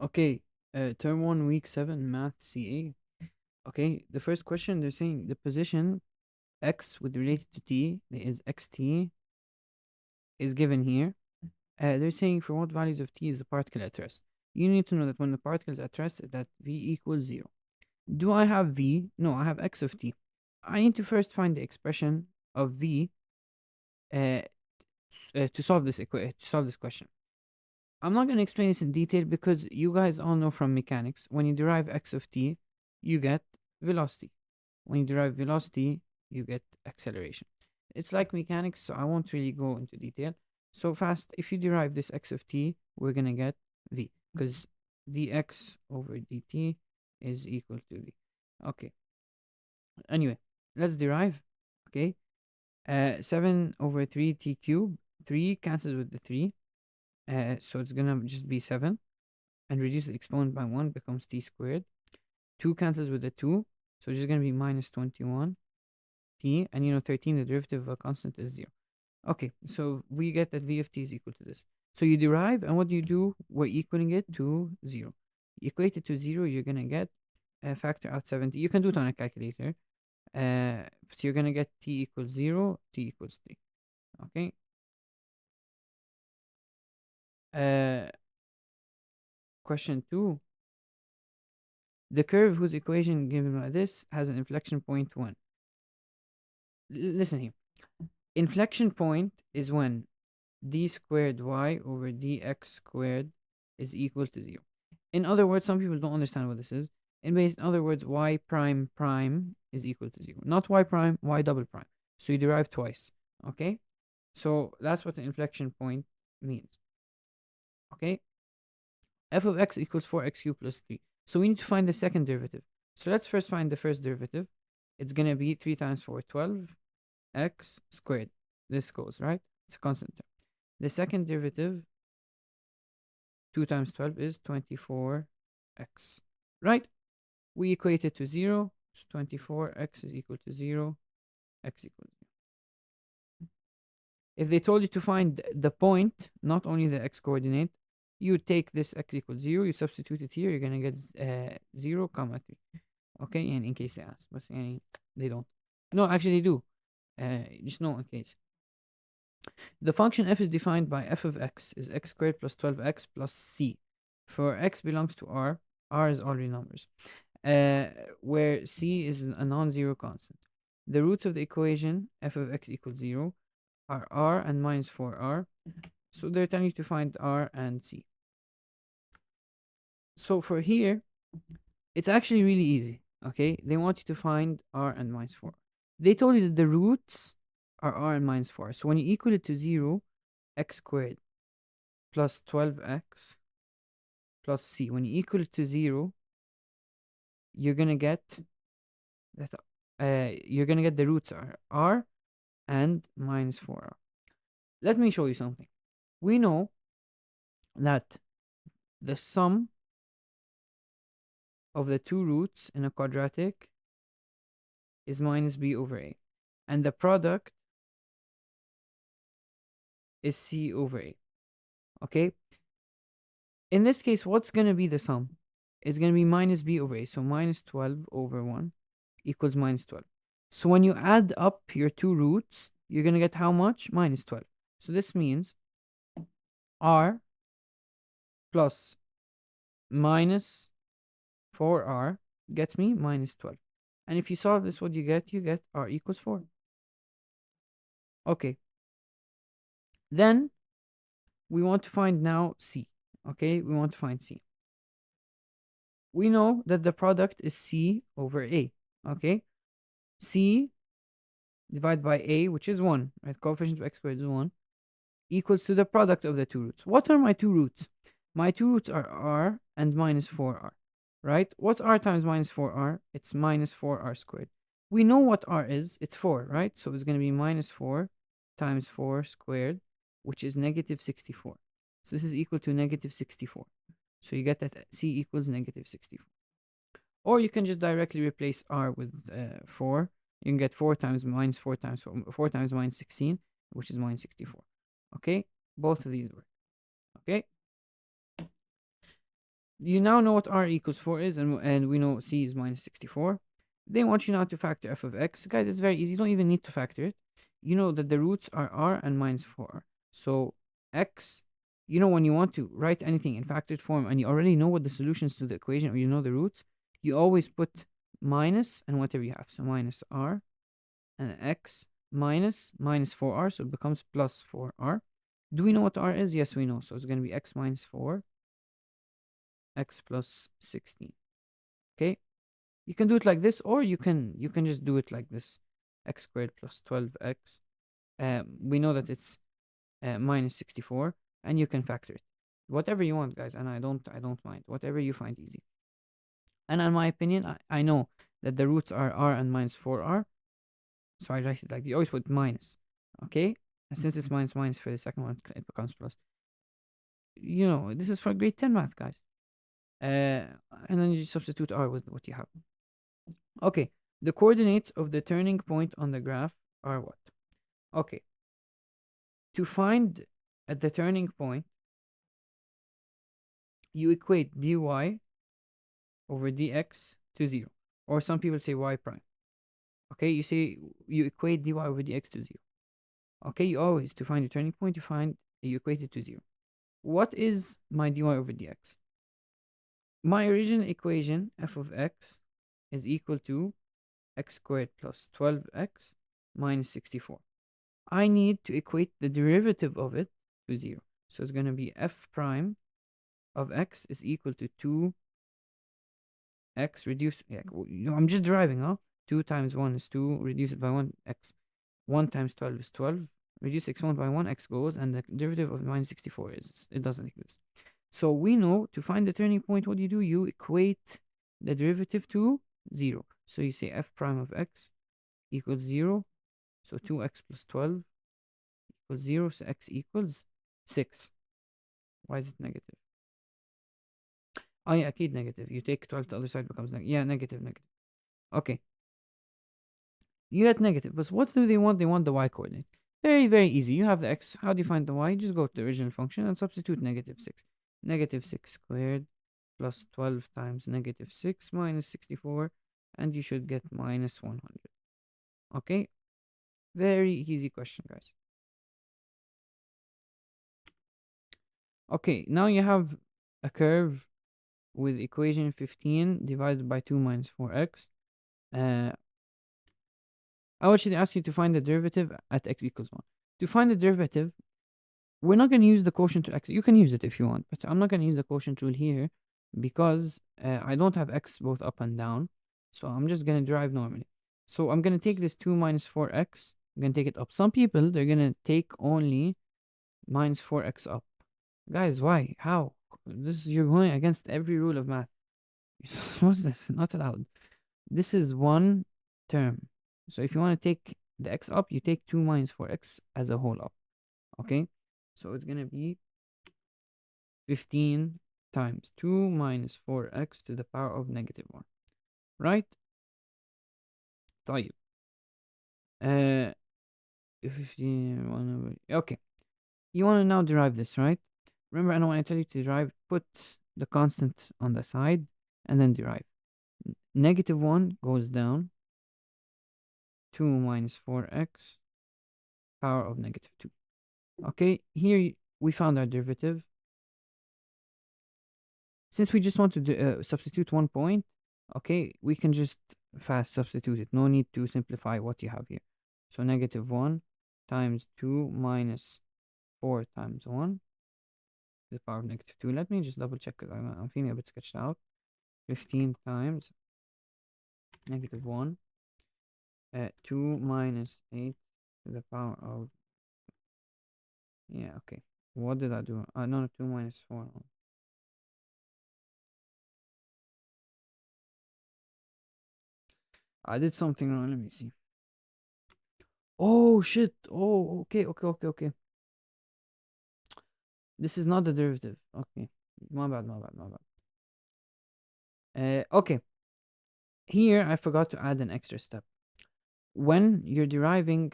Okay, term 1, week 7, math CA. Okay, the first question, they're saying the position x with related to t, that is xt, is given here. They're saying for what values of t is the particle at rest. You need to know that when the particle is at rest, that v equals 0. Do I have v? No, I have x of t. I need to first find the expression of v uh, to solve this question. I'm not going to explain this in detail because you guys all know from mechanics, when you derive x of t, you get velocity. When you derive velocity, you get acceleration. It's like mechanics, so I won't really go into detail. So fast, if you derive this x of t, we're going to get v, because dx over dt is equal to v. Okay. Anyway, let's derive. Okay. 7 over 3 t cubed. 3 cancels with the 3. So it's gonna just be 7. And reduce the exponent by 1 becomes t squared. 2 cancels with the 2. So it's just gonna be minus 21 t. And 13, the derivative of a constant is 0. Okay, so we get that v of t is equal to this. So you derive, and what do you do? We're equaling it to 0. You equate it to 0, you're gonna get a factor out 70. You can do it on a calculator. But you're gonna get t equals 0, t equals 3. Okay. Uh, Question 2. The curve whose equation given by this has an inflection point 1. Listen here. Inflection point is when d squared y over dx squared is equal to 0. In other words, some people don't understand what this is. In other words, y prime prime is equal to 0. Not y prime, y double prime. So you derive twice. Okay? So that's what the inflection point means. Okay? F of x equals 4x cubed plus 3. So we need to find the second derivative. So let's first find the first derivative. It's going to be 3 times 4, 12, x squared. This goes, right? It's a constant term. The second derivative, 2 times 12 is 24x, right? We equate it to 0. So 24x is equal to 0, x equals 0. If they told you to find the point, not only the x coordinate, you take this x equals 0, you substitute it here, you're going to get 0, comma 3. Okay, and in case they ask, but they don't. No, actually they do. Just no in case. The function f is defined by f of x is x squared plus 12x plus c. For x belongs to r is all real numbers, where c is a non-zero constant. The roots of the equation f of x equals 0 are r and minus 4r. So they're telling you to find r and c. So for here, it's actually really easy. Okay, they want you to find r and minus 4. They told you that the roots are r and minus 4. So when you equal it to 0, x squared plus 12x plus c. When you equal it to 0, you're gonna get that. You're gonna get the roots are r and minus 4r. Let me show you something. We know that the sum of the two roots in a quadratic is minus b over a, and the product is c over a. Okay? In this case, what's going to be the sum? It's going to be minus b over a, so minus 12 over 1 equals minus 12. So when you add up your two roots, you're going to get how much? Minus 12. So this means r plus minus 4r gets me minus 12. And if you solve this, what do you get? You get r equals 4. Okay. Then we want to find now c. Okay, we want to find c. We know that the product is c over a. Okay, c divided by a, which is 1, right? Coefficient of x squared is 1, equals to the product of the two roots. What are my two roots? My two roots are r and minus 4r, right? What's r times minus 4r? It's minus 4r squared. We know what r is. It's 4, right? So it's going to be minus 4 times 4 squared, which is negative 64. So this is equal to negative 64. So you get that c equals negative 64. Or you can just directly replace r with 4. You can get 4 times minus 4 times 4 times minus 16, which is minus 64. Okay? Both of these work. Okay? You now know what r equals 4 is, and we know c is minus 64. They want you now to factor f of x. Guys, it's very easy. You don't even need to factor it. You know that the roots are r and minus 4r. So x, when you want to write anything in factored form and you already know what the solutions to the equation or you know the roots, you always put minus and whatever you have. So minus r and x minus 4r. So it becomes plus 4r. Do we know what r is? Yes, we know. So it's going to be x minus 4, x plus 16. Okay, you can do it like this, or you can just do it like this: x squared plus 12x. We know that it's minus 64, and you can factor it, whatever you want, guys. And I don't mind whatever you find easy. And in my opinion, I know that the roots are r and minus 4r, so I write it like you always put minus. Okay, and since it's minus minus for the second one, it becomes plus. This is for grade 10 math, guys. And then you substitute r with what you have. Okay, the coordinates of the turning point on the graph are what? Okay, to find at the turning point, you equate dy over dx to 0. Or some people say y prime. Okay, you equate dy over dx to 0. Okay, you always, to find the turning point, you equate it to 0. What is my dy over dx? My original equation, f of x, is equal to x squared plus 12x minus 64. I need to equate the derivative of it to 0. So it's going to be f prime of x is equal to 2x reduced. Yeah, I'm just deriving, huh? 2 times 1 is 2, reduce it by 1, x. 1 times 12 is 12. Reduce exponent by 1, x goes, and the derivative of minus 64 it doesn't exist. So we know to find the turning point, what do? You equate the derivative to 0. So you say f prime of x equals 0. So 2x plus 12 equals 0. So x equals 6. Why is it negative? Oh yeah, أكيد negative. You take 12 to the other side, becomes negative. Yeah, negative. Okay. You get negative, but what do they want? They want the y coordinate. Very, very easy. You have the x. How do you find the y? Just go to the original function and substitute negative 6. Negative 6 squared plus 12 times negative 6 minus 64, and you should get minus 100. Okay? Very easy question, guys. Okay, now you have a curve with equation 15 divided by 2 minus 4x. I would actually ask you to find the derivative at x equals 1. To find the derivative, we're not going to use the quotient to x. You can use it if you want, but I'm not going to use the quotient rule here because I don't have x both up and down. So I'm just going to derive normally. So I'm going to take this 2 minus 4x. I'm going to take it up. Some people, they're going to take only minus 4x up. Guys, why? How? You're going against every rule of math. What's this? Not allowed. This is one term. So if you want to take the x up, you take 2 minus 4x as a whole up. Okay? So it's going to be 15 times 2 minus 4x to the power of negative 1. Right? طيب. 15, 1 over... Okay. You want to now derive this, right? Remember, I know when I tell you to derive, put the constant on the side and then derive. Negative 1 goes down. 2 minus 4x power of negative 2. Okay, here we found our derivative. Since we just want to substitute 1 point, okay, we can just fast substitute it. No need to simplify what you have here. So negative 1 times 2 minus 4 times 1 to the power of negative 2. Let me just double check because I'm feeling a bit sketched out. 15 times negative 1 2 minus 8 to the power of... Yeah, okay. What did I do? No, 2 minus 4. I did something wrong. Let me see. Oh, shit. Oh, okay. This is not the derivative. Okay. My bad. Okay. Here, I forgot to add an extra step. When you're deriving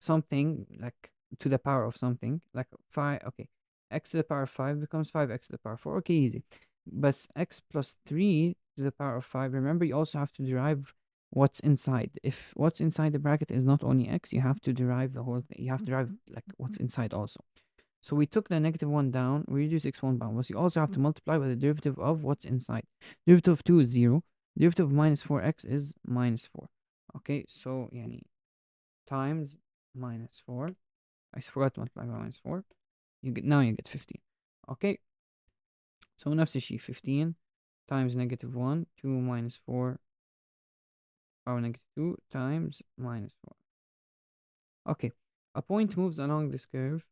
something, like, to the power of something, like 5, okay. X to the power of 5 becomes 5x to the power of 4. Okay, easy. but x plus 3 to the power of 5. Remember, you also have to derive what's inside. If what's inside the bracket is not only x, you have to derive the whole thing. You have to derive like what's inside also. So we took the -1 down, we reduced x1 bound. So you also have to multiply by the derivative of what's inside. Derivative of 2 is 0. Derivative of -4x is -4. Okay, so yani times -4. I forgot to multiply by -4. Now you get 15. Okay, so نفس الشيء 15 times -1, 2 minus 4 power -2 times -4. Okay, a point moves along this curve.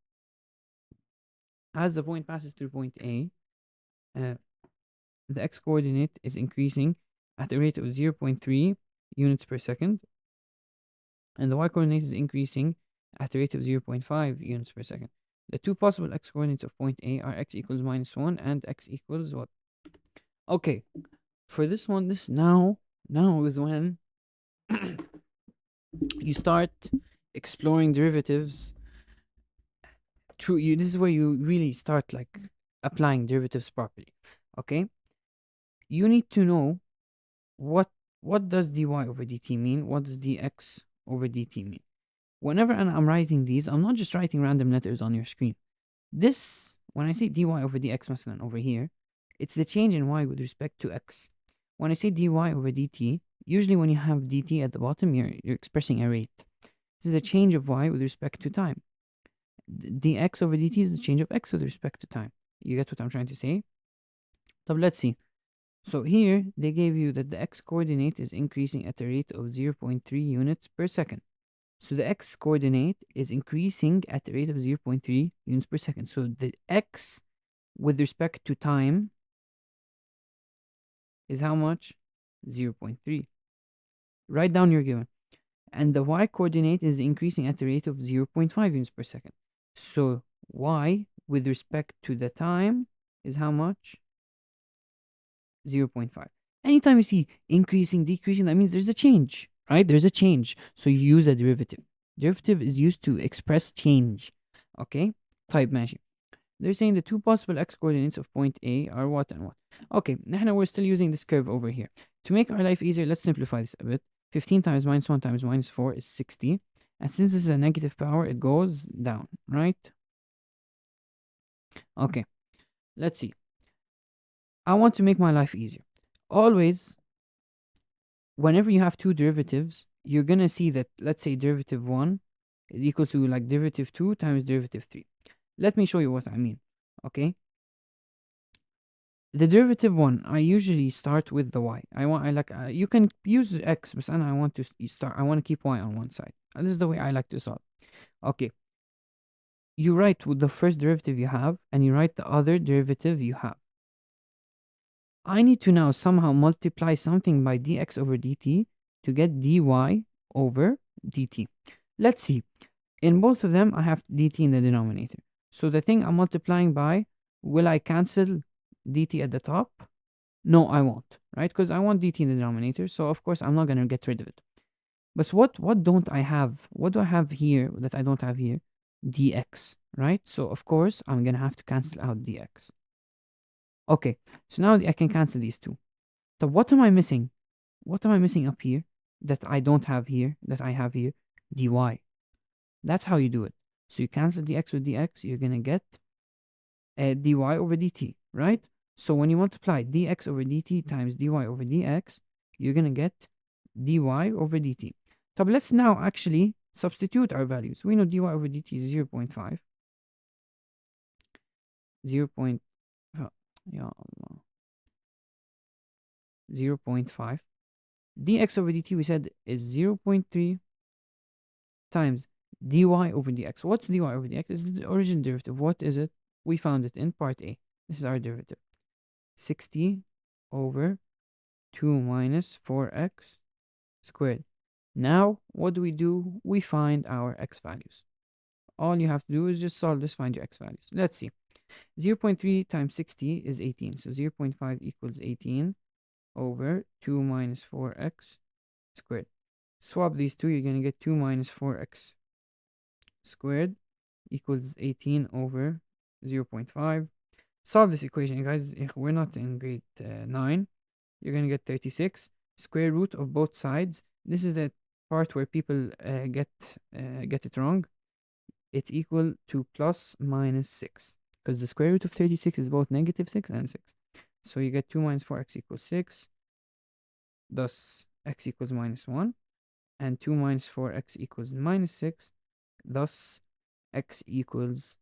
As the point passes through point A, the x coordinate is increasing at a rate of 0.3 units per second, and the y coordinate is increasing at a rate of 0.5 units per second. The two possible x coordinates of point A are x equals -1 and x equals what? Okay, for this one, this now is when you start exploring derivatives. This is where you really start like applying derivatives properly. Okay, you need to know what does dy over dt mean, what does dx over dt mean. Whenever I'm writing these, I'm not just writing random letters on your screen. This, when I say dy over dx مثلا over here, it's the change in y with respect to x. When I say dy over dt, usually when you have dt at the bottom, you're expressing a rate. This is the change of y with respect to time. Dx over dt is the change of x with respect to time. You get what I'm trying to say? So let's see. So here, they gave you that the x coordinate is increasing at a rate of 0.3 units per second. So the x coordinate is increasing at a rate of 0.3 units per second. So the x with respect to time is how much? 0.3. Write down your given. And the y coordinate is increasing at a rate of 0.5 units per second. So y with respect to the time is how much? 0.5. Anytime you see increasing, decreasing, that means there's a change, right? There's a change. So you use a derivative. Derivative is used to express change. Okay? Type ماشي. They're saying the two possible x coordinates of point A are what and what. Okay, now we're still using this curve over here. To make our life easier, let's simplify this a bit. 15 times -1 times -4 is 60. And since this is a negative power, it goes down, right? Okay, let's see. I want to make my life easier. Always, whenever you have two derivatives, you're going to see that, let's say, derivative 1 is equal to like derivative 2 times derivative 3. Let me show you what I mean, okay? The derivative 1, I usually start with the y. You can use x, but I want to keep y on one side. And this is the way I like to solve. Okay. You write with the first derivative you have, and you write the other derivative you have. I need to now somehow multiply something by dx over dt to get dy over dt. Let's see. In both of them, I have dt in the denominator. So the thing I'm multiplying by, will I cancel dt at the top? No, I won't, right? Because I want dt in the denominator, so of course I'm not going to get rid of it. But what don't I have? What do I have here that I don't have here? Dx, right? So of course I'm going to have to cancel out dx. Okay, so now I can cancel these two. So what am I missing? What am I missing up here that I don't have here, that I have here? dy. That's how you do it. So you cancel dx with dx, you're going to get dy over dt, right? So when you multiply dx over dt times dy over dx, you're going to get dy over dt. So let's now actually substitute our values. We know dy over dt is 0.5. 0.5. 0.5. dx over dt we said is 0.3 times dy over dx. What's dy over dx? This is the original derivative. What is it? We found it in part A. This is our derivative. 60 over 2 minus 4x squared. Now, what do? We find our x values. All you have to do is just solve this, find your x values. Let's see. 0.3 times 60 is 18. So 0.5 equals 18 over 2 minus 4x squared. Swap these two, you're going to get 2 minus 4x squared equals 18 over 0.5. Solve this equation, guys. We're not in grade 9. You're going to get 36 square root of both sides. This is the part where people get it wrong. It's equal to plus minus 6, because the square root of 36 is both negative 6 and 6. So you get 2 minus 4x equals 6. Thus, x equals minus 1. And 2 minus 4x equals minus 6. Thus, x equals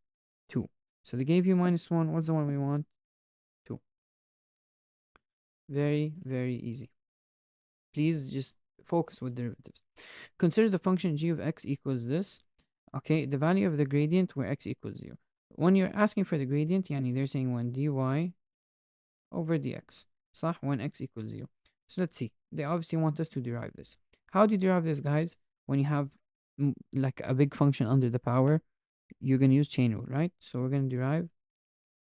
2. So they gave you minus 1. What's the one we want? 2. Very, very easy. Please just focus with derivatives. Consider the function g of x equals this. Okay, the value of the gradient where x equals 0. When you're asking for the gradient, yani they're saying when dy over dx. صح? When x equals 0. So let's see. They obviously want us to derive this. How do you derive this, guys? When you have like a big function under the power, you're going to use chain rule, right? So we're going to derive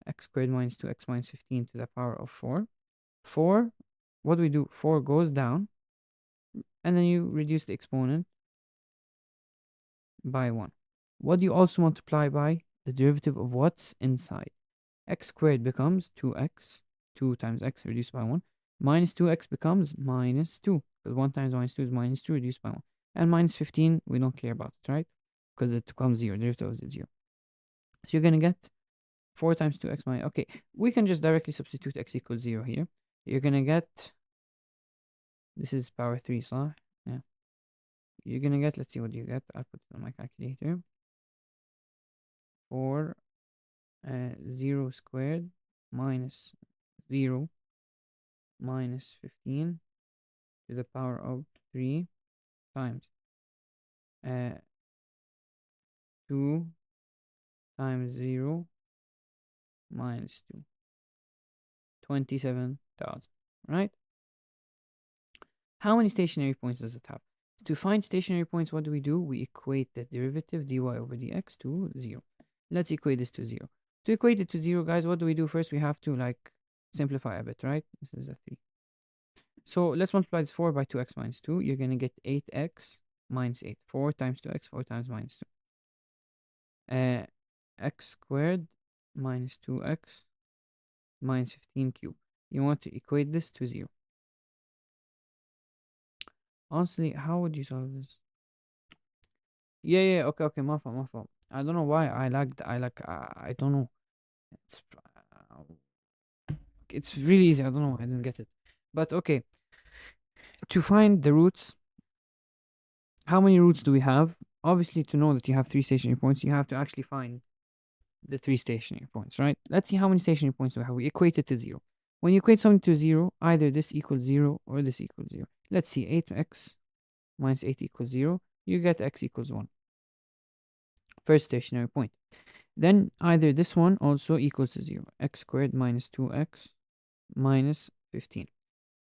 x squared minus 2x minus 15 to the power of 4. 4, what do we do? 4 goes down, and then you reduce the exponent by 1. What do you also multiply by? The derivative of what's inside. X squared becomes 2x. 2 times x reduced by 1. Minus 2x becomes minus 2. Because 1 times minus 2 is minus 2 reduced by 1. And minus 15, we don't care about it, right? Because it becomes 0. Derivative is 0. So you're going to get 4 times 2x minus... Okay, we can just directly substitute x equals 0 here. You're going to get... This is power 3, so yeah. You're going to get... Let's see what you get. I'll put it on my calculator. 4 0 squared minus 0 minus 15 to the power of 3 times 2 times 0 minus 2. 27,000, right? How many stationary points does it have? To find stationary points, what do? We equate the derivative dy over dx to 0. Let's equate this to 0. To equate it to 0, guys, what do we do? First, we have to like simplify a bit, right? This is a 3. So let's multiply this 4 by 2x minus 2. You're going to get 8x minus 8. 4 times 2x, 4 times minus 2. X squared minus 2x minus 15 cubed. You want to equate this to 0. Honestly, how would you solve this? Yeah, okay, my fault. I don't know why I lagged. I don't know. It's really easy. I don't know. I didn't get it. But okay. To find the roots, how many roots do we have? Obviously, to know that you have 3 stationary points, you have to actually find the 3 stationary points, right? Let's see how many stationary points we have. We equate it to 0. When you equate something to 0, either this equals 0 or this equals 0. Let's see, 8x minus 8 equals 0. You get x equals 1. First stationary point. Then either this one also equals to 0. X squared minus 2x minus 15.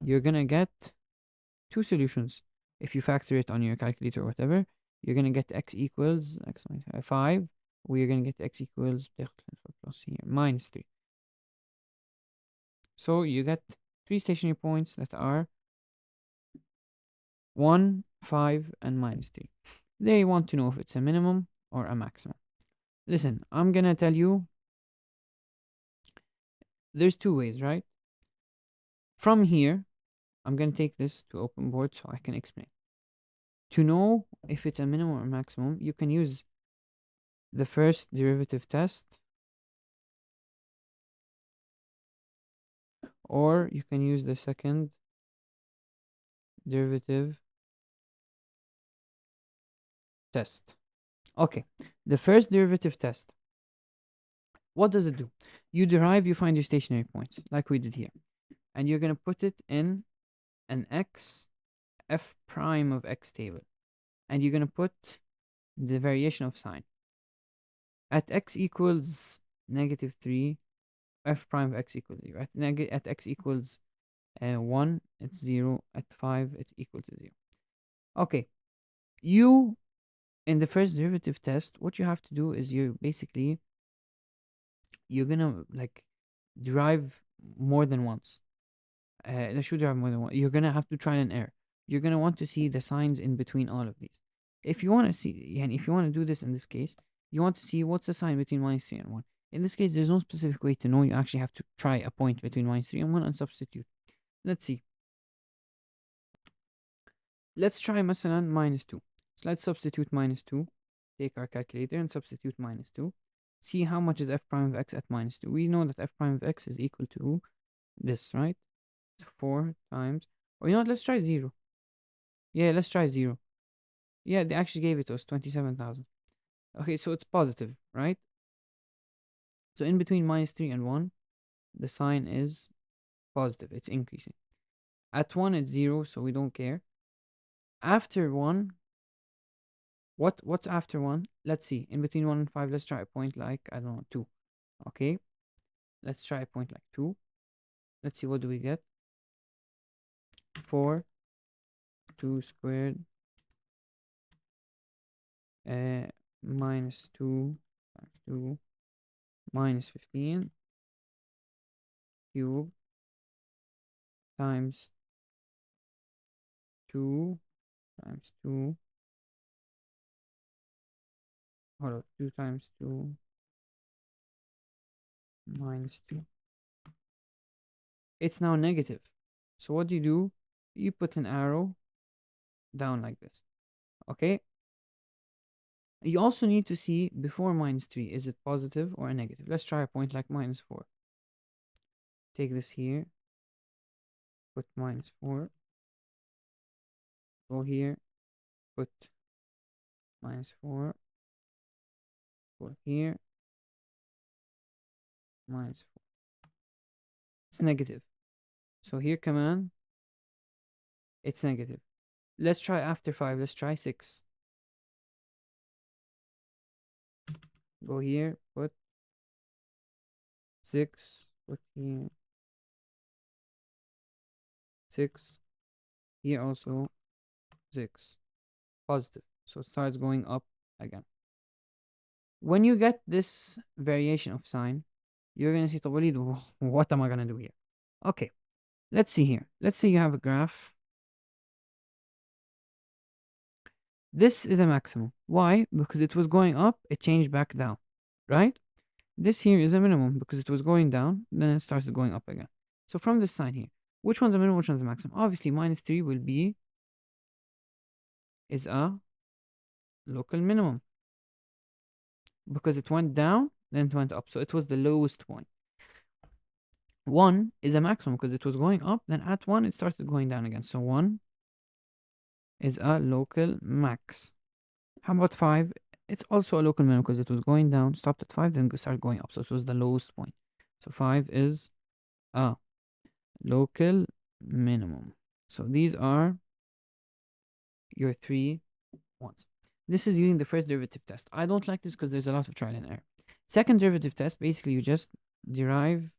You're going to get 2 solutions. If you factor it on your calculator or whatever, you're going to get x equals x minus 5. Or you're going to get x equals plus here, minus 3. So you get 3 stationary points that are 1, 5, and minus 3. They want to know if it's a minimum or a maximum. Listen, I'm going to tell you there's 2 ways, right? From here, I'm going to take this to open board so I can explain. To know if it's a minimum or maximum, you can use the first derivative test, or you can use the second derivative test. Okay, the first derivative test. What does it do? You derive, you find your stationary points, like we did here. And you're going to put it in an f prime of x table. And you're going to put the variation of sign. At x equals negative 3, f prime of x equals 0. At x equals 1, it's 0. At 5, it's equal to 0. Okay. You, in the first derivative test, what you have to do is you're gonna like derive more than once. Should derive more than once. You're gonna have to try and error. You're gonna want to see the signs in between all of these. If you want to see, and if you want to do this in this case, you want to see what's the sign between minus 3 and 1. In this case, there's no specific way to know. You actually have to try a point between minus 3 and 1 and substitute. Let's see. Let's try مثلا minus 2. So let's substitute minus 2. Take our calculator and substitute minus 2. See how much is f prime of x at minus 2. We know that f prime of x is equal to this, right? So 4 times, or you know what, let's try 0. Yeah, let's try 0. Yeah, they actually gave it to us, 27,000. Okay, so it's positive, right? So in between minus 3 and 1, the sign is positive. It's increasing. At 1, it's 0, so we don't care. After 1, what's after 1? Let's see. In between 1 and 5, let's try a point like, I don't know, 2. Okay, let's try a point like 2. Let's see, what do we get? 4, 2 squared, minus 2 times 2, minus 15 cube times 2 times 2. Hold on, 2 times 2 minus 2. It's now negative. So what do? You put an arrow down like this. Okay? You also need to see before minus 3, is it positive or a negative? Let's try a point like minus 4. Take this here, put minus 4. Go here, put minus 4. Go here, minus 4. It's negative. So here, command, it's negative. Let's try after 5. Let's try 6. Go here, put 6. Put here 6. Here also 6. Positive. So it starts going up again. When you get this variation of sign, you're going to see, what am I going to do here? Okay, let's see here. Let's say you have a graph. This is a maximum. Why? Because it was going up, it changed back down, right? This here is a minimum because it was going down, then it started going up again. So from this sign here, which one's a minimum, which one's a maximum? Obviously, minus 3 is a local minimum because it went down, then it went up. So it was the lowest point. 1 is a maximum because it was going up, then at 1 it started going down again. So 1 is a local max. How about 5? It's also a local minimum because it was going down, stopped at 5, then started going up. So it was the lowest point. So 5 is a local minimum. So these are your 3 ones. This is using the first derivative test. I don't like this because there's a lot of trial and error. Second derivative test, basically you just derive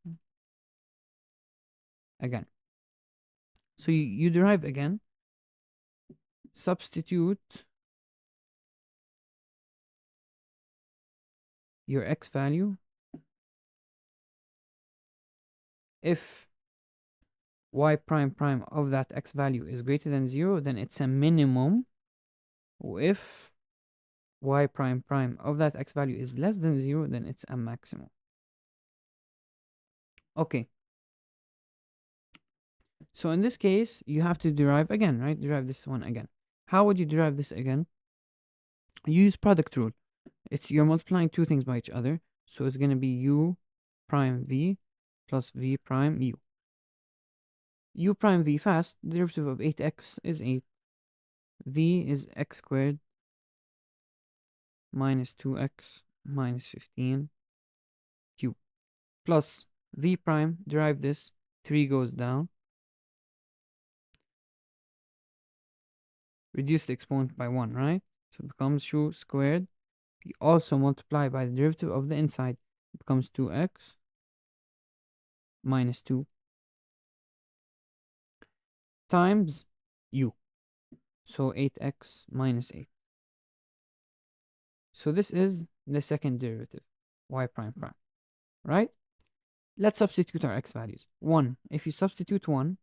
again. So you derive again, substitute your x value. If y prime prime of that x value is greater than 0, then it's a minimum. If y prime prime of that x value is less than 0, then it's a maximum. Okay. So in this case, you have to derive again, right? Derive this one again. How would you derive this again? Use product rule. You're multiplying two things by each other. So it's going to be u prime v plus v prime u. U prime v fast, derivative of 8x is 8. V is x squared minus 2x minus 15 q plus v prime, derive this, 3 goes down. Reduce the exponent by 1, right? So it becomes u squared. You also multiply by the derivative of the inside. It becomes 2x minus 2 times u. So 8x minus 8. So this is the second derivative, y prime prime, right? Let's substitute our x values. 1, if you substitute 1,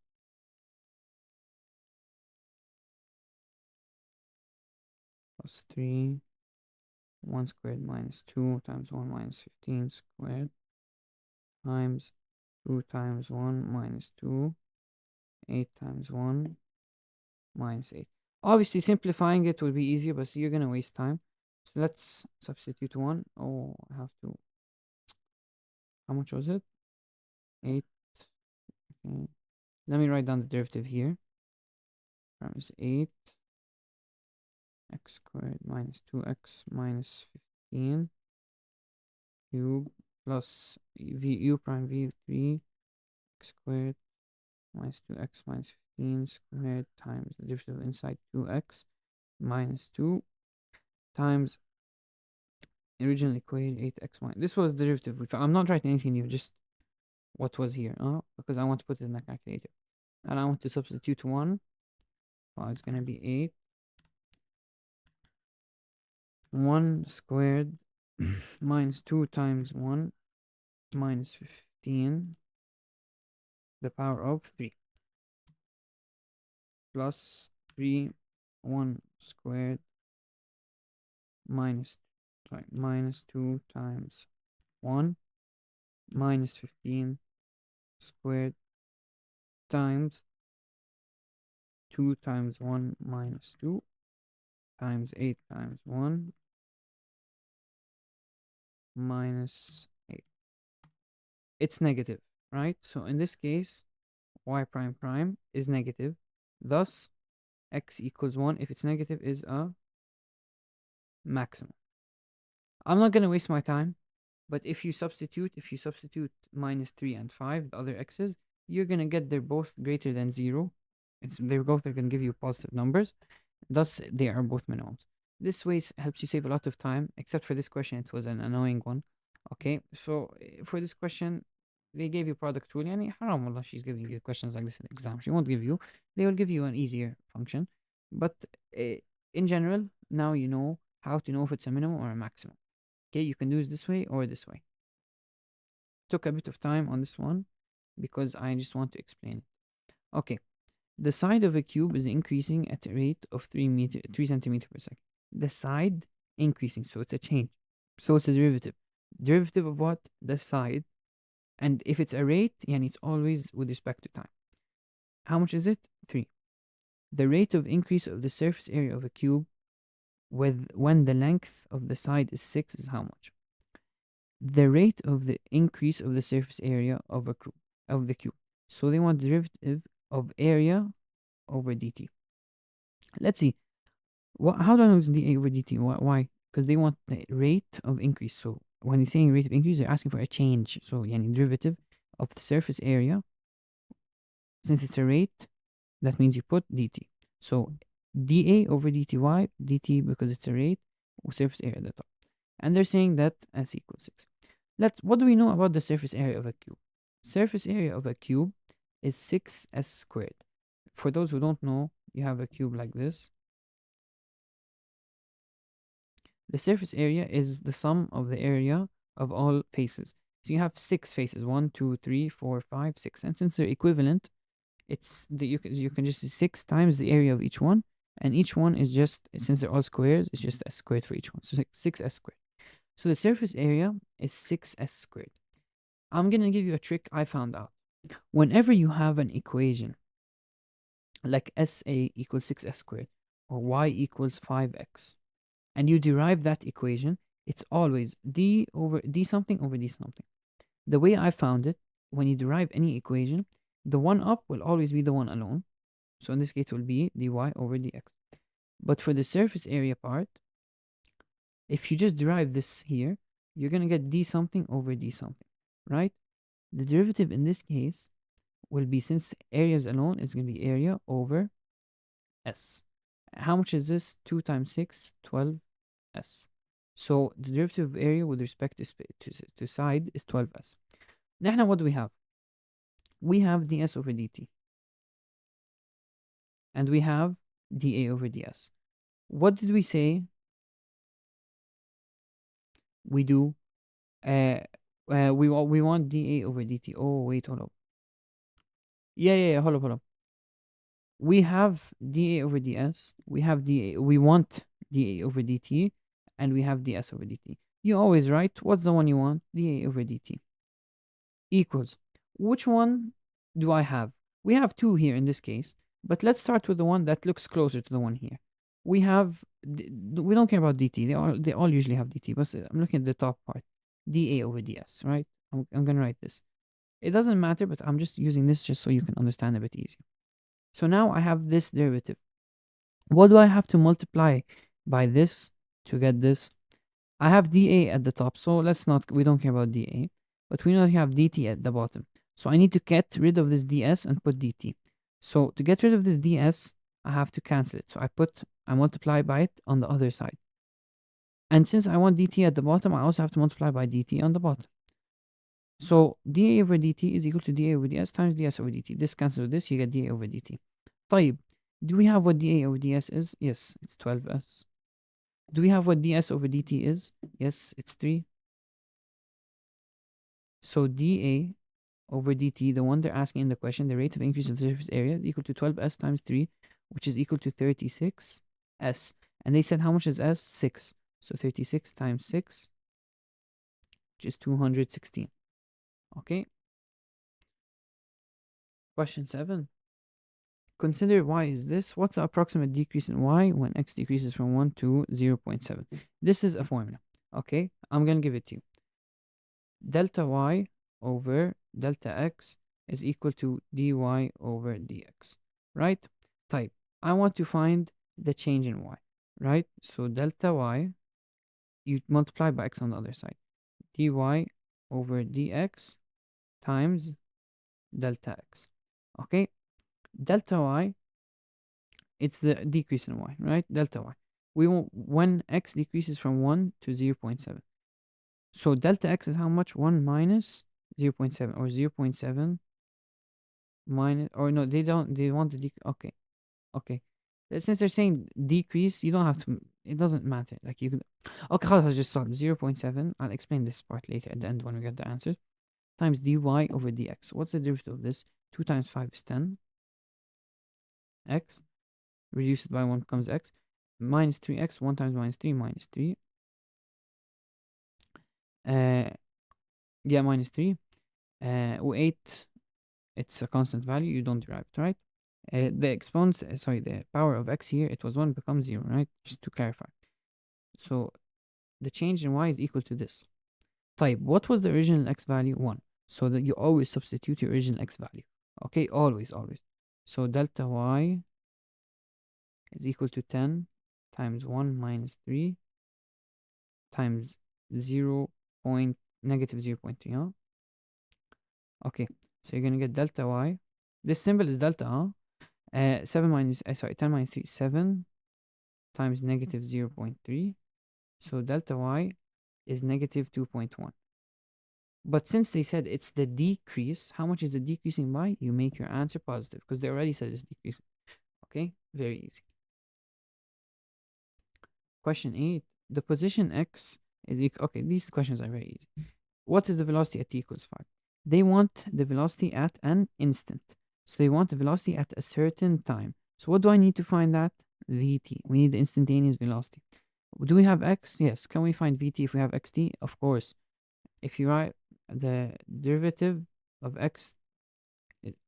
plus 3 1 squared minus 2 times 1 minus 15 squared times 2 times 1 minus 2, 8 times 1 minus 8. Obviously, simplifying it will be easier, but you're gonna waste time. So let's substitute 1. Oh, I have to. How much was it? 8. Okay. Let me write down the derivative here. Times 8 x squared minus 2x minus 15 cube plus u prime v3 x squared minus 2x minus 15 squared times the derivative inside 2x minus 2 times original equation 8x minus. This was derivative. I'm not writing anything new, just what was here, because I want to put it in the calculator. And I want to substitute 1. Well, it's going to be 8. 1 squared minus 2 times 1 minus 15 the power of 3 plus 3 1 squared minus 2 times 1 minus 15 squared times 2 times 1 minus 2 times 8 times 1 minus 8. It's negative, right? So in this case, y prime prime is negative. Thus, x equals 1, if it's negative, is a maximum. I'm not going to waste my time, but if you substitute minus 3 and 5, the other x's, you're going to get they're both greater than 0. They're both going to give you positive numbers. Thus, they are both minimums. This way helps you save a lot of time, except for this question, it was an annoying one. Okay, so for this question, they gave you product rule. Yani haram wallah, she's giving you questions like this in the exam. She won't give you, they will give you an easier function. But in general, now you know how to know if it's a minimum or a maximum. Okay, you can do it this way or this way. Took a bit of time on this one because I just want to explain it. Okay, the side of a cube is increasing at a rate of 3 centimeter per second. The side increasing, so it's a change. So it's a derivative. Derivative of what? The side. And if it's a rate, yani it's always with respect to time. How much is it? 3. The rate of increase of the surface area of a cube when the length of the side is 6 is how much? The rate of the increase of the surface area of the cube. So they want the derivative of area over dt. Let's see. How do I know it's dA over dt? Why? Because they want the rate of increase. So when you're saying rate of increase, they're asking for a change. So yani derivative of the surface area. Since it's a rate, that means you put dt. So dA over dt because it's a rate, or surface area at the top. And they're saying that s equals 6. What do we know about the surface area of a cube? Surface area of a cube is 6s squared. For those who don't know, you have a cube like this. The surface area is the sum of the area of all faces. So you have 6 faces, 1, 2, 3, 4, 5, 6. And since they're equivalent, you can just see 6 times the area of each one. And each one is just, since they're all squares, it's just s squared for each one. So 6s squared. So the surface area is 6s squared. I'm going to give you a trick I found out. Whenever you have an equation like SA equals 6s squared or y equals 5x, and you derive that equation, it's always d something over d something. The way I found it, when you derive any equation, the one up will always be the one alone. So in this case, it will be dy over dx. But for the surface area part, if you just derive this here, you're going to get d something over d something, right? The derivative in this case will be, since areas alone, it's going to be area over s. How much is this? 2 times 6, 12s. So the derivative of area with respect to side is 12s. Now what do we have? We have ds over dt. And we have dA over ds. What did we say? We do, we want dA over dt. Oh, wait, hold up. Yeah, hold up. We have dA over ds. We have dA. We want dA over dt, and we have ds over dt. You always write what's the one you want, dA over dt, equals. Which one do I have? We have two here in this case, but let's start with the one that looks closer to the one here. We have, we don't care about dt, they all usually have dt, but I'm looking at the top part, dA over ds, right? I'm gonna write this. It doesn't matter, but I'm just using this just so you can understand a bit easier. So now I have this derivative. What do I have to multiply by this to get this? I have dA at the top, so we don't care about dA, but we know you have dt at the bottom. So I need to get rid of this ds and put dt. So to get rid of this ds, I have to cancel it. So I multiply by it on the other side. And since I want dt at the bottom, I also have to multiply by dt on the bottom. So dA over dt is equal to dA over ds times ds over dt. This cancels with this, you get dA over dt. طيب, do we have what dA over ds is? Yes, it's 12s. Do we have what ds over dt is? Yes, it's 3. So dA over dt, the one they're asking in the question, the rate of increase of the surface area is equal to 12s times 3, which is equal to 36s. And they said how much is s? 6. So 36 times 6, which is 216. Okay. Question 7. Consider y is this. What's the approximate decrease in y when x decreases from 1 to 0.7? This is a formula. Okay, I'm going to give it to you. Delta y over delta x is equal to dy over dx, right? Type. I want to find the change in y, right? So delta y, you multiply by x on the other side. Dy over dx times delta x. Okay, delta y, it's the decrease in y, right? Delta y. We want when x decreases from 1 to 0.7. So delta x is how much? 1 minus 0.7, or 0.7 minus, or no, they don't, they want the okay, okay. Since they're saying decrease, you don't have to, it doesn't matter. Like you can, okay, I'll just solve 0.7. I'll explain this part later at the end when we get the answer. Times dy over dx. What's the derivative of this? 2 times 5 is 10. X. Reduce it by 1 becomes x. Minus 3x. 1 times minus 3, minus 3. Yeah, minus 3. 8, it's a constant value, you don't derive it, right? The exponent, sorry, the power of x here, it was 1, becomes 0, right? Just to clarify. So the change in y is equal to this. Type, what was the original x value? 1. So that you always substitute your original x value. Okay, always, always. So delta y is equal to 10 times 1 minus 3 times 0 point negative 0.3, huh? Okay, so you're gonna get delta y. This symbol is delta, huh? 7 minus, sorry, 10 minus 3 is 7 times negative 0.3. So delta y is negative 2.1. But since they said it's the decrease, how much is it decreasing by? You make your answer positive because they already said it's decreasing. Okay, very easy. Question 8. The position x is equal. Okay, these questions are very easy. What is the velocity at t equals 5? They want the velocity at an instant. So they want the velocity at a certain time. So what do I need to find that? Vt. We need the instantaneous velocity. Do we have x? Yes. Can we find Vt if we have xt? Of course. If you write the derivative of x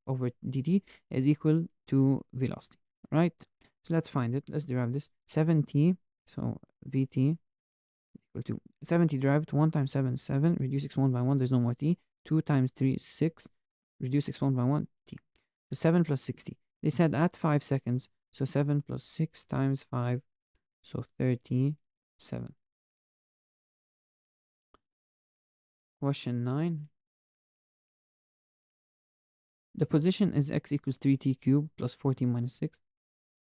over dt is equal to velocity, right? So let's find it. Let's derive this. 7t, so Vt equal to 70 derived. 1 times 7 is 7. Reduce exponent by 1, there's no more t. 2 times 3 is 6. Reduce exponent by 1, t. So 7 plus 60. They said at 5 seconds. So 7 plus 6 times 5. So 37. Question 9. The position is x equals 3t cubed plus 14 minus 6.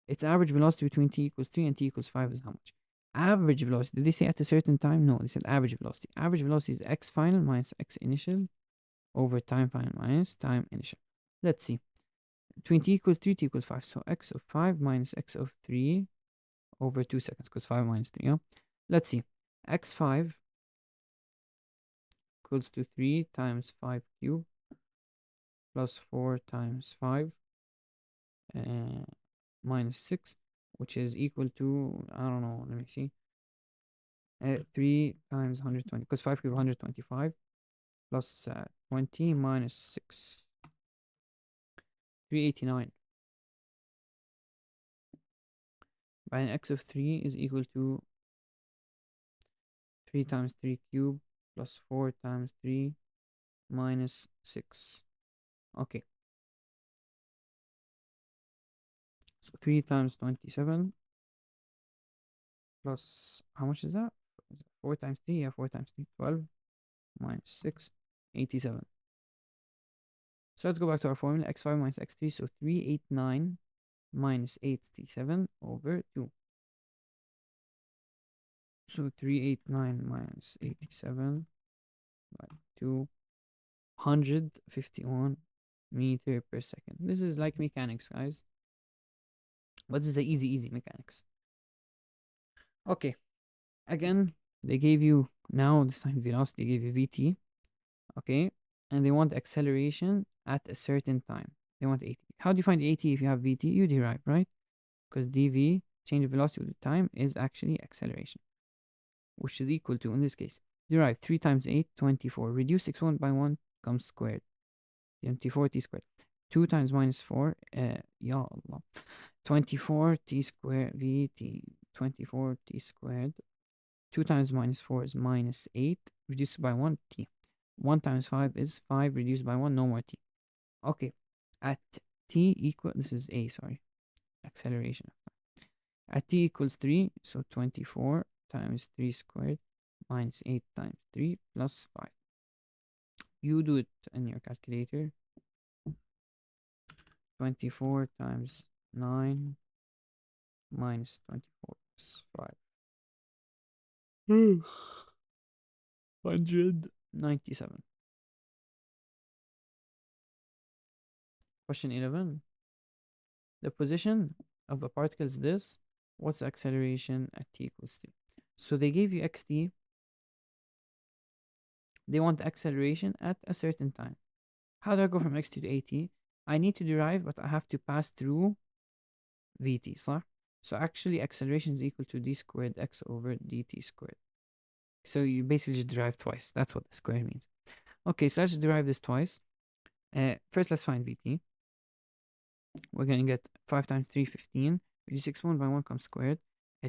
Its average velocity between t equals 3 and t equals 5 is how much? Average velocity. Did they say at a certain time? No, they said average velocity. Average velocity is x final minus x initial over time final minus time initial. Let's see. Between t equals 3, t equals 5. So x of 5 minus x of 3 over 2 seconds, because 5 minus 3, yeah? Let's see. x5 equals to 3 times 5 cubed plus 4 times 5 minus 6, which is equal to, I don't know, let me see. 3 times 120, because 5 cubed 125 plus 20 minus 6, 389. By an x of 3 is equal to 3 times 3 cubed plus 4 times 3 minus 6. Okay, so 3 times 27 plus, how much is that? 4 times 3, yeah, 4 times 3, 12 minus 6, 87. So let's go back to our formula, x5 minus x3, so 389 minus 87 over 2. So 389 minus 87 by 2, 151 meter per second. This is like mechanics, guys. But this is the easy mechanics. Okay, again, they gave you, now this time velocity, they gave you vt, okay, and they want acceleration at a certain time. They want at. How do you find at if you have vt? You derive, right? Because dv, change of velocity with time, is actually acceleration, which is equal to, in this case, derive 3 times 8, 24. Reduce x1 by 1 comes squared. 24 t squared. 2 times minus 4, ya Allah. 24 t squared vt. 24 t squared. 2 times minus 4 is minus 8. Reduced by 1 t. 1 times 5 is 5. Reduced by 1, no more t. Okay. At t equal, this is a, sorry. Acceleration. At t equals 3, so 24 times 3 squared minus 8 times 3 plus 5. You do it in your calculator. 24 times 9 minus 24 plus 5. 197. Question 11. The position of a particle is this. What's the acceleration at t equals 3? So they gave you xt. They want the acceleration at a certain time. How do I go from xt to at? I need to derive, but I have to pass through vt, صح? So actually acceleration is equal to d squared x over dt squared. So you basically just derive twice. That's what the square means. Okay, so let's derive this twice. First, let's find vt. We're going to get 5 times 3, 15. Reduce x1 by 1 comes squared.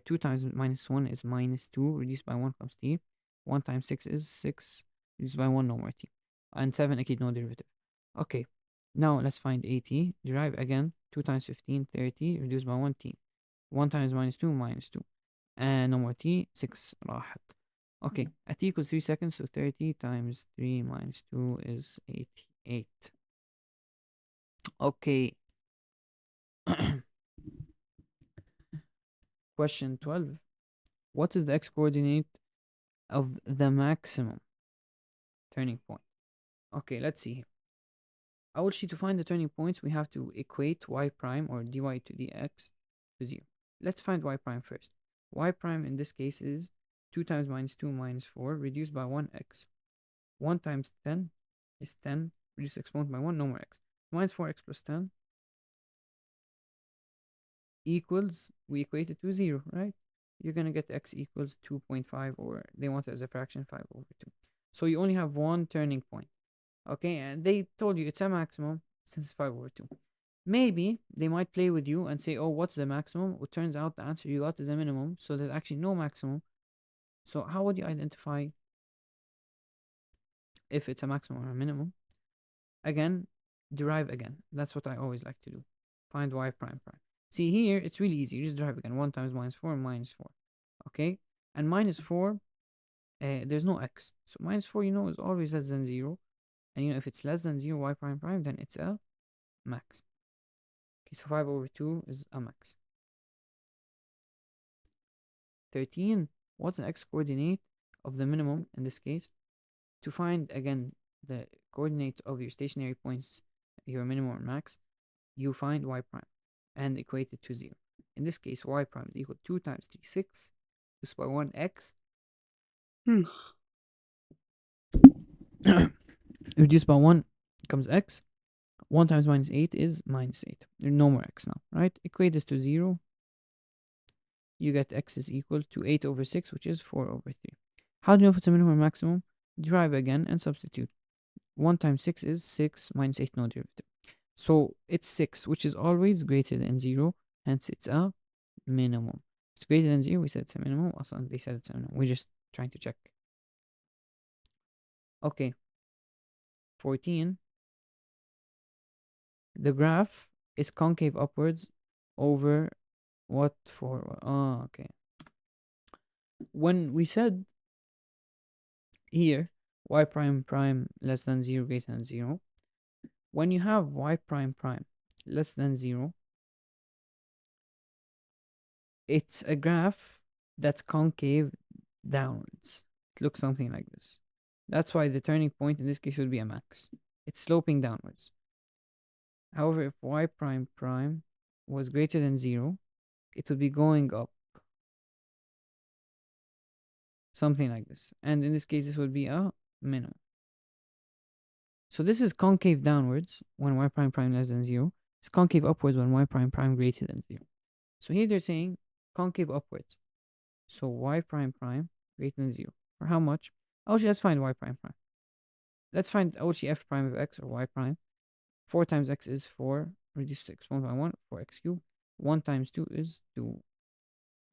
2 times minus 1 is minus 2. Reduced by 1 comes t. 1 times 6 is 6. Reduced by 1, no more t. And 7, okay, no derivative. Okay, now let's find at. Derive again. 2 times 15, 30. Reduced by 1 t. 1 times minus 2, minus 2. And no more t. 6 راحت. Okay, at t equals 3 seconds, so 30 times 3 minus 2 is 88. Okay. Question 12. What is the x-coordinate of the maximum turning point? Okay, let's see here. I will see, to find the turning points, we have to equate y prime or dy to dx to 0. Let's find y prime first. Y prime in this case is 2 times minus 2 minus 4 reduced by 1x. 1 times 10 is 10. Reduce exponent by 1, no more x. Minus 4x plus 10 equals, we equate it to 0, right? You're going to get x equals 2.5, or they want it as a fraction, 5 over 2. So you only have one turning point. Okay, and they told you it's a maximum since it's 5 over 2. Maybe they might play with you and say, oh, what's the maximum? It turns out the answer you got is a minimum, so there's actually no maximum. So how would you identify if it's a maximum or a minimum? Again, derive again. That's what I always like to do. Find y prime prime. See, here it's really easy. You just derive again. 1 times minus 4 minus 4. Okay, and minus 4, there's no x. So minus 4, is always less than 0. And if it's less than 0, y prime prime, then it's a max. Okay, so 5 over 2 is a max. 13, what's the x coordinate of the minimum in this case? To find, again, the coordinate of your stationary points, your minimum or max, you find y prime and equate it to 0. In this case, y prime is equal to 2 times 3, 6, just by 1x. Reduced by 1 comes x. 1 times minus 8 is minus 8. There's no more x now, right? Equate this to 0. you get x is equal to 8 over 6, which is 4 over 3. How do you know if it's a minimum or maximum? Derive again and substitute. 1 times 6 is 6 minus 8, no derivative. So it's 6, which is always greater than 0, hence it's a minimum. It's greater than 0, we said it's a minimum. Also, they said it's a minimum. We're just trying to check. Okay. 14. The graph is concave upwards over what for? Oh, okay. When we said here y prime prime less than 0 greater than 0, when you have y prime prime less than 0, it's a graph that's concave downwards. It looks something like this. That's why the turning point in this case would be a max. It's sloping downwards. However, if y prime prime was greater than 0, it would be going up. Something like this. And in this case, this would be a minimum. So this is concave downwards when y prime prime less than 0. It's concave upwards when y prime prime greater than 0. So here they're saying concave upwards. So y prime prime greater than 0. For how much? Actually, let's find y prime prime. Let's find actually f prime of x or y prime. 4 times x is 4. Reduce to exponent by 1. 4x cubed. 1 times 2 is 2.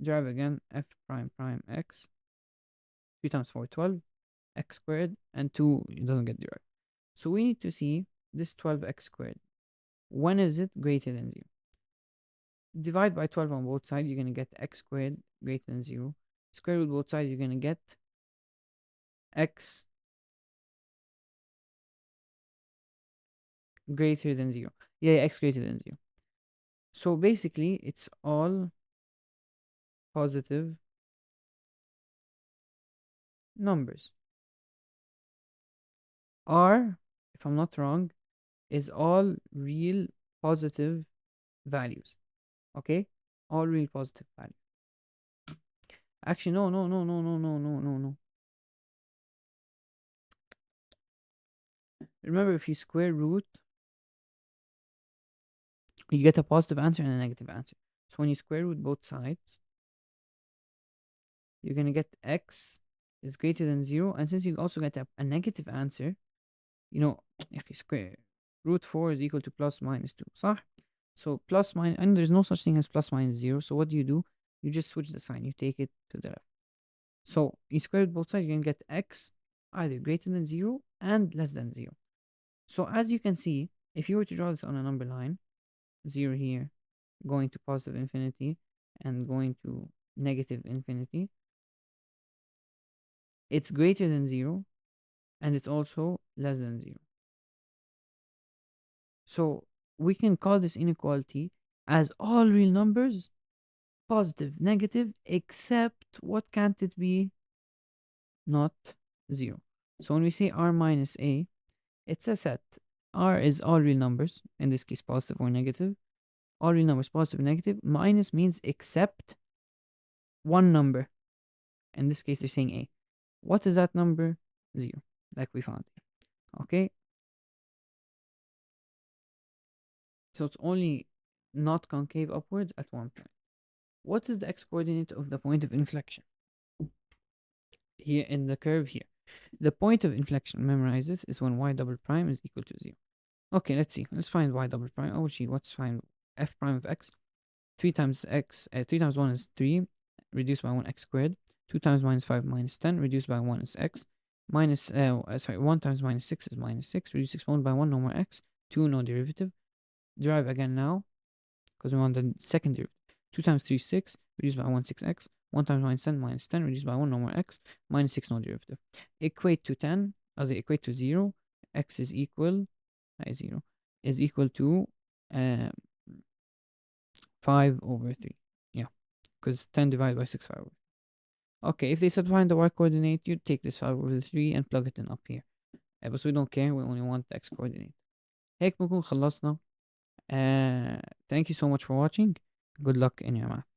Derive again f prime prime x. 3 times 4, 12, x squared, and 2, it doesn't get derived. So we need to see this 12x squared. When is it greater than 0? Divide by 12 on both sides, you're going to get x squared greater than 0. Square root both sides, you're going to get x greater than 0. Yeah, x greater than 0. So basically, it's all positive numbers. R, if I'm not wrong, is all real positive values. Okay? All real positive values. Actually, no. Remember, if you square root, you get a positive answer and a negative answer. So when you square root both sides, you're going to get x is greater than 0. And since you also get a negative answer, you know, square root 4 is equal to plus minus 2. صح? So plus minus, and there's no such thing as plus minus 0. So what do? You just switch the sign. You take it to the left. So you square root both sides, you're going to get x either greater than 0 and less than 0. So as you can see, if you were to draw this on a number line, 0 here, going to positive infinity, and going to negative infinity, it's greater than 0, and it's also less than 0. So we can call this inequality as all real numbers, positive, negative, except what can't it be? Not 0. So when we say r minus a, it's a set. R is all real numbers, in this case positive or negative. All real numbers, positive or negative. Minus means except one number. In this case, they're saying a. What is that number? 0, like we found. Okay? So it's only not concave upwards at one point. What is the x-coordinate of the point of inflection? Here in the curve here. The point of inflection, memorize this, is when y double prime is equal to 0. Okay, let's see. Let's find y double prime. Oh, gee, let's find f prime of x. 3 times 1 is 3, reduced by 1 x squared. 2 times minus 5 minus 10, reduced by 1 is x. 1 times minus 6 is minus 6, reduced exponent by 1, no more x. 2, no derivative. Derive again now, because we want the second derivative. 2 times 3 is 6, reduced by 1, 6x. 1 times minus 10, minus 10, reduced by 1, no more x. Minus 6, no derivative. Equate to 10, as equate to 0. X is equal, 0, is equal to 5 over 3. Yeah, because 10 divided by 6, 5 over 3. Okay, if they said find the y coordinate, you take this 5 over 3 and plug it in up here. But we don't care, we only want the x coordinate. هيك بنكون خلصنا. Thank you so much for watching. Good luck in your math.